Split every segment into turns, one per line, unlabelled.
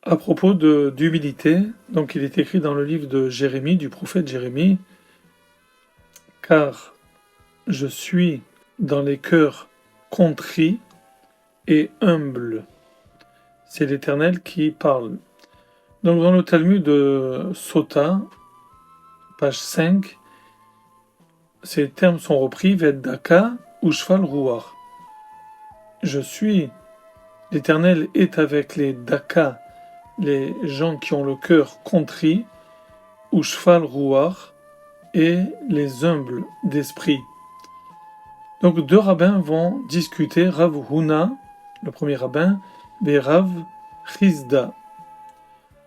À propos d'humilité, donc il est écrit dans le livre de Jérémie, du prophète Jérémie, car je suis dans les cœurs contrits et humbles. C'est l'Éternel qui parle. Donc dans le Talmud de Sota, page 5, ces termes sont repris, Veddaka ou Shval Ruach. Je suis, l'Éternel est avec les Daka, les gens qui ont le cœur contrit, ou Shval Ruach, et les humbles d'esprit. Donc deux rabbins vont discuter, Rav Huna, le premier rabbin, et Rav Chizda.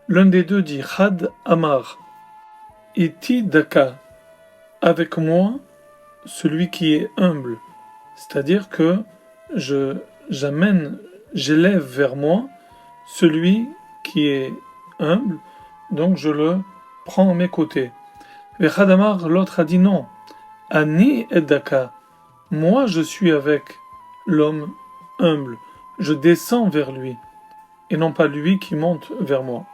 L'un des deux dit Had Amar, Iti Daka, avec moi, celui qui est humble. C'est-à-dire que j'élève vers moi celui qui est humble, donc je le prends à mes côtés. Et Had Amar, l'autre a dit non, Ani et Daka, moi je suis avec l'homme humble, je descends vers lui, et non pas lui qui monte vers moi.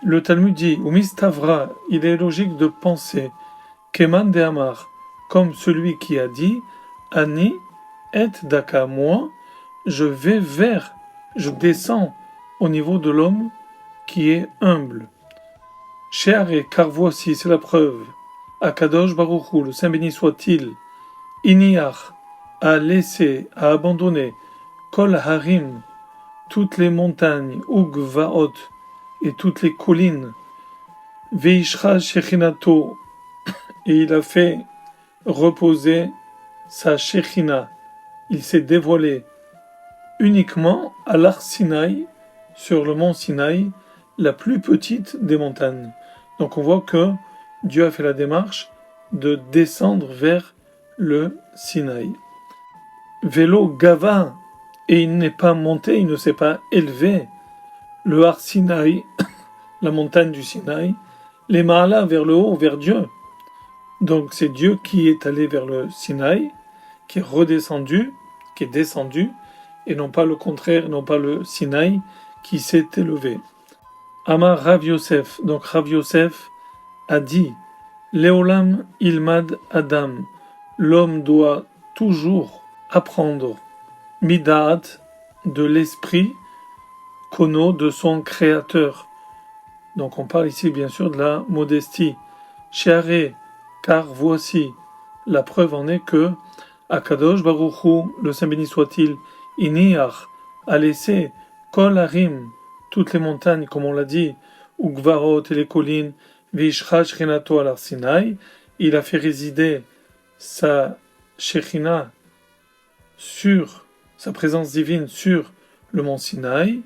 Le Talmud dit, Umistavra, il est logique de penser, Keman de Amar, comme celui qui a dit, Ani et Daka, moi, je descends au niveau de l'homme qui est humble. Sheare, car voici, c'est la preuve, Akadosh Baruch Hu, le Saint béni soit-il, Iniach, a laissé, a abandonné, Kol Harim, toutes les montagnes, Ugvaot, et toutes les collines, Veishra Shechinato, et il a fait reposer sa Shechina, il s'est dévoilé uniquement à l'Ar Sinaï, sur le mont Sinaï, la plus petite des montagnes. Donc on voit que Dieu a fait la démarche de descendre vers le Sinaï. Vélo Gava, et il n'est pas monté, il ne s'est pas élevé. Le Har Sinaï, la montagne du Sinaï, les Maala vers le haut, vers Dieu. Donc c'est Dieu qui est allé vers le Sinaï, qui est redescendu, qui est descendu, et non pas le contraire, non pas le Sinaï qui s'est élevé. Amar Rav Yosef, donc Rav Yosef a dit, Léolam Ilmad Adam, l'homme doit toujours apprendre Midaat de l'esprit, Kono de son créateur. Donc on parle ici bien sûr de la modestie. Sheare, car voici, la preuve en est que Akadosh Baruch Hu, le Saint béni soit-il, Iniach, a laissé Kol Harim, toutes les montagnes, comme on l'a dit, Ugvarot et les collines, Vishra Shechinato al Sinaï, il a fait résider sa Shechina sur sa présence divine sur le mont Sinaï.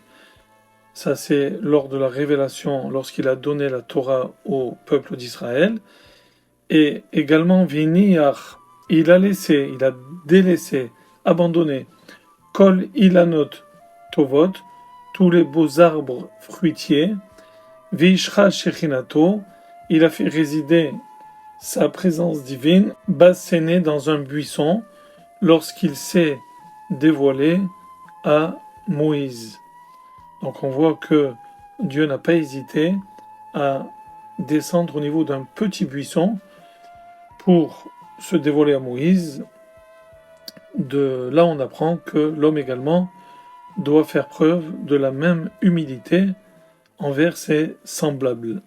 Ça, c'est lors de la révélation, lorsqu'il a donné la Torah au peuple d'Israël. Et également, Viniach, il a délaissé, abandonné, Kol Ilanot Tovot, tous les beaux arbres fruitiers, Vishra Shechinato, il a fait résider sa présence divine, basséné dans un buisson, lorsqu'il s'est dévoilé à Moïse. Donc on voit que Dieu n'a pas hésité à descendre au niveau d'un petit buisson pour se dévoiler à Moïse. De là on apprend que l'homme également doit faire preuve de la même humilité envers ses semblables.